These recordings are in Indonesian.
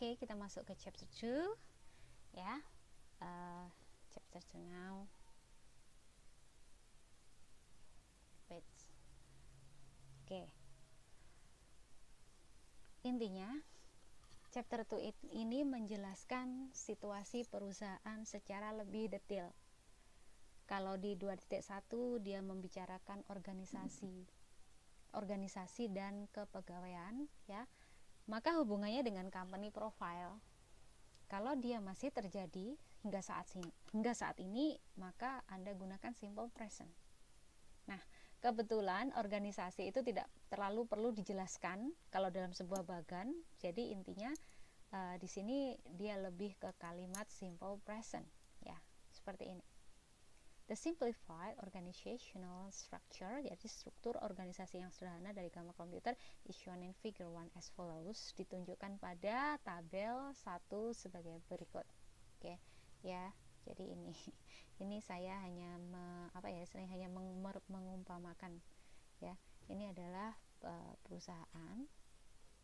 Oke, kita masuk ke chapter 2 ya. Chapter 2 now. Wait. Oke. Intinya chapter 2 ini menjelaskan situasi perusahaan secara lebih detail. Kalau di 2.1 dia membicarakan organisasi dan kepegawaian ya. Maka hubungannya dengan company profile, kalau dia masih terjadi hingga saat ini, maka Anda gunakan simple present. Nah, kebetulan organisasi itu tidak terlalu perlu dijelaskan kalau dalam sebuah bagan. Jadi intinya di sini dia lebih ke kalimat simple present ya, seperti ini. The simplified organizational structure, jadi struktur organisasi yang sederhana dari gambar komputer, is shown in figure 1 as follows, ditunjukkan pada tabel 1 sebagai berikut. Oke, ya. Jadi ini saya hanya mengumpamakan ya. Ini adalah perusahaan.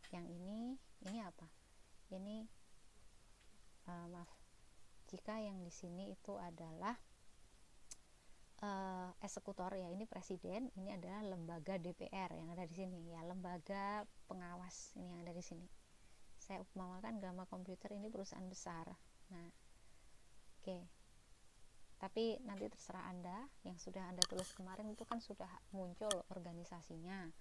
Yang ini apa? Ini jika yang di sini itu adalah eksekutor ya, ini presiden, ini adalah lembaga DPR yang ada di sini ya, lembaga pengawas ini yang ada di sini. Saya upamakan gamma komputer ini perusahaan besar. Nah, oke. Tapi nanti terserah Anda, yang sudah Anda tulis kemarin itu kan sudah muncul organisasinya.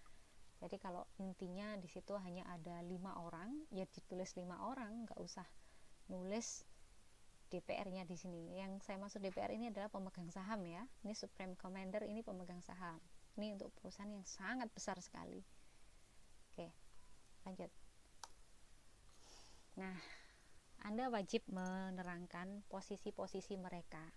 Jadi kalau intinya di situ hanya ada 5 orang, ya ditulis 5 orang, nggak usah nulis DPR-nya di sini. Yang saya maksud DPR ini adalah pemegang saham ya. Ini Supreme Commander, ini pemegang saham. Ini untuk perusahaan yang sangat besar sekali. Oke, lanjut. Nah, Anda wajib menerangkan posisi-posisi mereka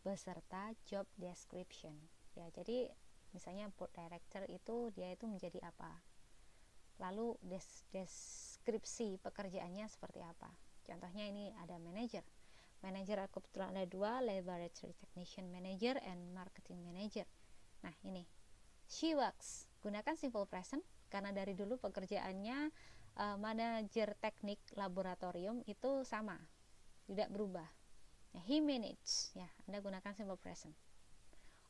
beserta job description. Ya, jadi misalnya board director itu dia itu menjadi apa? Lalu deskripsi pekerjaannya seperti apa? Contohnya ini ada manager kebetulan ada 2, laboratory technician manager and marketing manager. Nah ini she works, gunakan simple present karena dari dulu pekerjaannya manajer teknik laboratorium itu sama, tidak berubah ya. He manage ya, Anda gunakan simple present.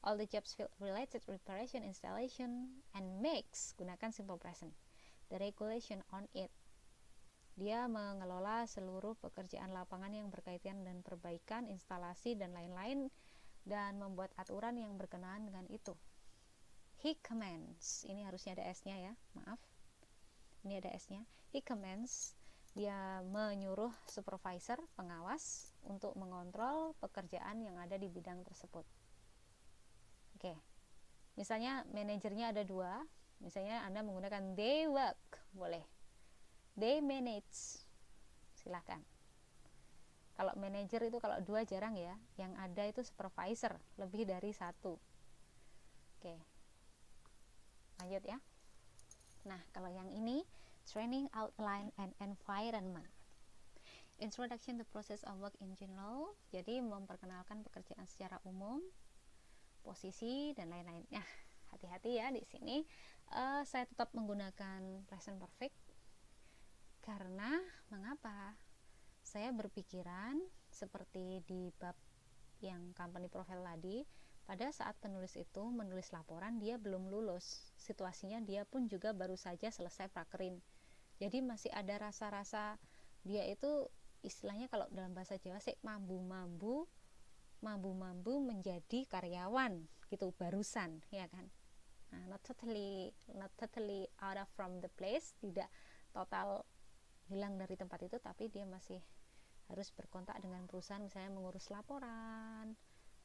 All the jobs related reparation, installation and makes, gunakan simple present. The regulation on it, dia mengelola seluruh pekerjaan lapangan yang berkaitan dengan perbaikan, instalasi, dan lain-lain, dan membuat aturan yang berkenaan dengan itu. He commands, ini harusnya ada S-nya ya, maaf, ini ada S-nya. He commands, dia menyuruh supervisor, pengawas, untuk mengontrol pekerjaan yang ada di bidang tersebut. Oke, misalnya manajernya ada 2, misalnya Anda menggunakan they work, boleh. They manage, silahkan. Kalau manager itu kalau 2 jarang ya, yang ada itu supervisor, lebih dari 1. Oke, lanjut ya. Nah, kalau yang ini training outline and environment, introduction to process of work in general, jadi memperkenalkan pekerjaan secara umum, posisi dan lain-lain. Nah, hati-hati ya di sini. Saya tetap menggunakan present perfect. Karena mengapa? Saya berpikiran seperti di bab yang company profile tadi, pada saat penulis itu menulis laporan dia belum lulus, situasinya dia pun juga baru saja selesai prakerin. Jadi masih ada rasa-rasa dia itu istilahnya kalau dalam bahasa Jawa sih mambu-mambu menjadi karyawan gitu barusan ya kan. Nah, not totally out of from the place, tidak total hilang dari tempat itu, tapi dia masih harus berkontak dengan perusahaan, misalnya mengurus laporan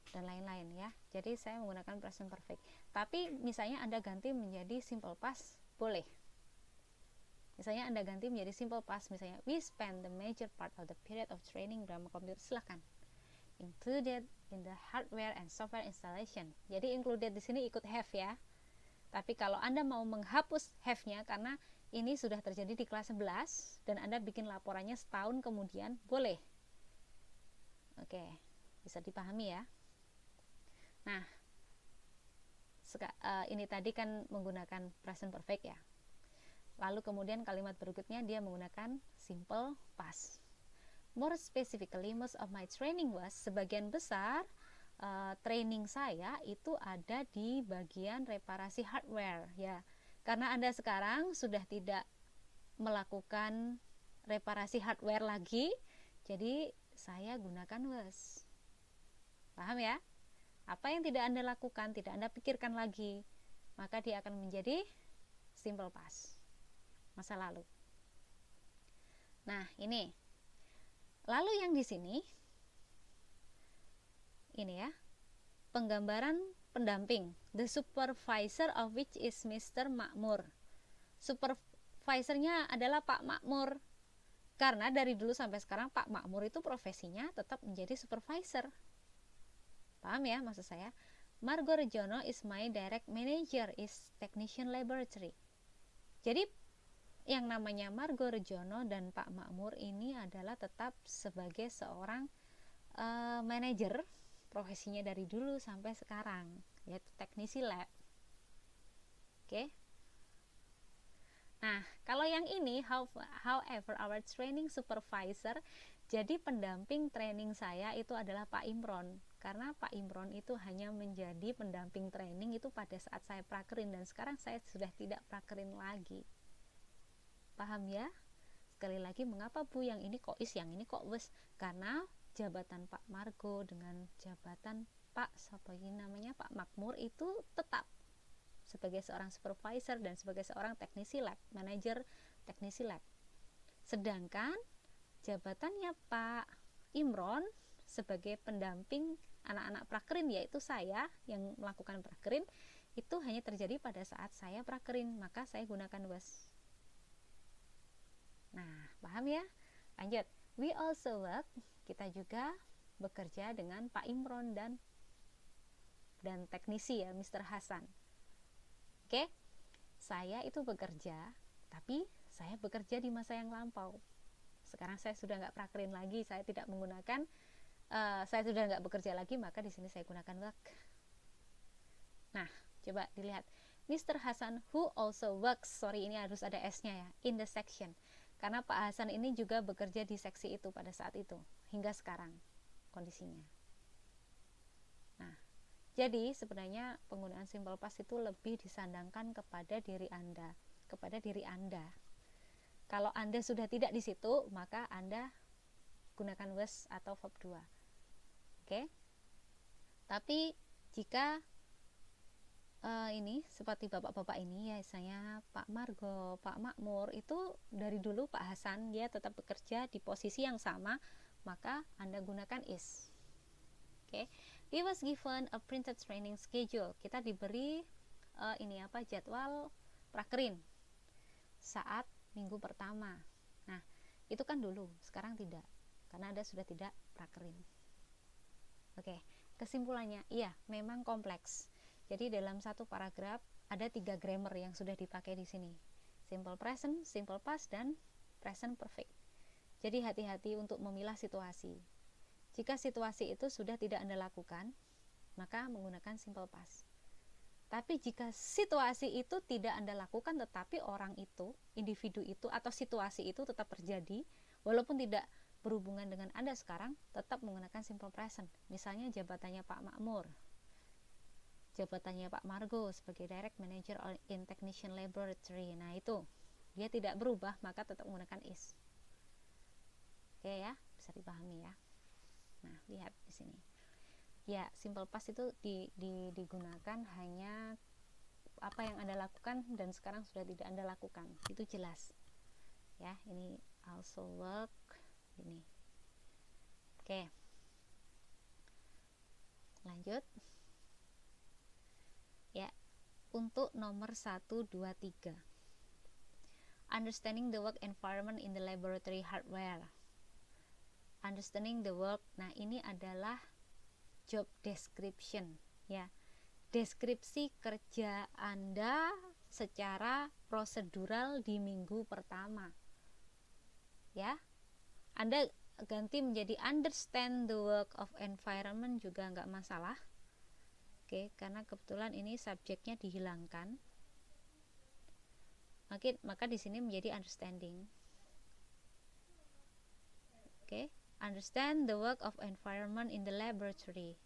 dan lain-lain ya. Jadi saya menggunakan present perfect. Tapi misalnya Anda ganti menjadi simple past, boleh. Misalnya Anda ganti menjadi simple past, misalnya we spend the major part of the period of training drama computer, silahkan. Included in the hardware and software installation. Jadi included di sini ikut have ya. Tapi kalau Anda mau menghapus have-nya karena ini sudah terjadi di kelas 11 dan Anda bikin laporannya setahun kemudian, boleh. Oke, bisa dipahami ya. Nah, ini tadi kan menggunakan present perfect ya. Lalu kemudian kalimat berikutnya dia menggunakan simple past. More specifically, most of my training was, sebagian besar training saya itu ada di bagian reparasi hardware ya. Karena Anda sekarang sudah tidak melakukan reparasi hardware lagi, jadi saya gunakan was. Paham ya? Apa yang tidak Anda lakukan, tidak Anda pikirkan lagi, maka dia akan menjadi simple past, masa lalu. Nah, ini. Lalu yang di sini ini ya, penggambaran pendamping. The supervisor of which is Mr. Makmur. Supervisornya adalah Pak Makmur. Karena dari dulu sampai sekarang Pak Makmur itu profesinya tetap menjadi supervisor. Paham ya maksud saya? Margo Rejono is my direct manager, is technician laboratory. Jadi yang namanya Margo Rejono dan Pak Makmur ini adalah tetap sebagai seorang manajer, profesinya dari dulu sampai sekarang, yaitu teknisi lab. Oke. Nah, kalau yang ini, however, our training supervisor, jadi pendamping training saya itu adalah Pak Imron. Karena Pak Imron itu hanya menjadi pendamping training itu pada saat saya prakerin, dan sekarang saya sudah tidak prakerin lagi. Paham ya? Sekali lagi, mengapa Bu yang ini kok is, yang ini kok wes? Karena jabatan Pak Margo dengan jabatan Pak Pak Makmur itu tetap sebagai seorang supervisor dan sebagai seorang teknisi lab, manajer teknisi lab. Sedangkan jabatannya Pak Imron sebagai pendamping anak-anak prakerin, yaitu saya yang melakukan prakerin, itu hanya terjadi pada saat saya prakerin, maka saya gunakan was. Nah, paham ya? Lanjut. We also work, kita juga bekerja dengan Pak Imron dan teknisi ya, Mr. Hasan. Oke, saya itu bekerja, tapi saya bekerja di masa yang lampau. Sekarang saya sudah nggak prakerin lagi, saya tidak menggunakan, saya sudah nggak bekerja lagi, maka di sini saya gunakan work. Nah, coba dilihat, Mr. Hasan who also works, ini harus ada S-nya ya, in the section. Karena Pak Hasan ini juga bekerja di seksi itu pada saat itu, hingga sekarang kondisinya. Nah, jadi sebenarnya penggunaan simple past itu lebih disandangkan kepada diri Anda, Kalau Anda sudah tidak di situ, maka Anda gunakan was atau verb 2. Oke? Tapi jika ini seperti bapak-bapak ini ya, misalnya Pak Margo, Pak Makmur, itu dari dulu Pak Hasan dia tetap bekerja di posisi yang sama, maka Anda gunakan is. Oke. He was given a printed training schedule. Kita diberi jadwal prakerin saat minggu pertama. Nah, itu kan dulu, sekarang tidak, karena Anda sudah tidak prakerin. Oke, kesimpulannya, iya, memang kompleks. Jadi dalam satu paragraf ada 3 grammar yang sudah dipakai di sini. Simple present, simple past, dan present perfect. Jadi hati-hati untuk memilah situasi. Jika situasi itu sudah tidak Anda lakukan, maka menggunakan simple past. Tapi jika situasi itu tidak Anda lakukan, tetapi orang itu, individu itu, atau situasi itu tetap terjadi, walaupun tidak berhubungan dengan Anda sekarang, tetap menggunakan simple present. Misalnya jabatannya Pak Makmur, jabatannya Pak Margo sebagai Direct Manager in Technician Laboratory. Nah, itu dia tidak berubah, maka tetap menggunakan is. Oke ya, bisa dipahami ya. Nah, lihat di sini. Ya, simple past itu digunakan hanya apa yang Anda lakukan dan sekarang sudah tidak Anda lakukan. Itu jelas. Ya, ini also work ini. Oke. Lanjut. Ya, untuk nomor 1, 2, 3. Understanding the work environment in the laboratory hardware. Understanding the work. Nah, ini adalah job description ya. Deskripsi kerja Anda secara prosedural di minggu pertama. Ya. Anda ganti menjadi understand the work of environment juga nggak masalah. Oke, karena kebetulan ini subjeknya dihilangkan. Maka di sini menjadi understanding. Understand the work of environment in the laboratory.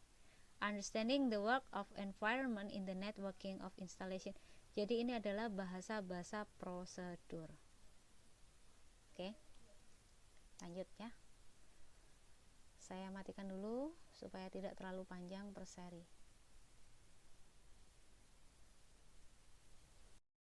Understanding the work of environment in the networking of installation. Jadi ini adalah bahasa-bahasa prosedur. Lanjut ya. Saya matikan dulu supaya tidak terlalu panjang per seri.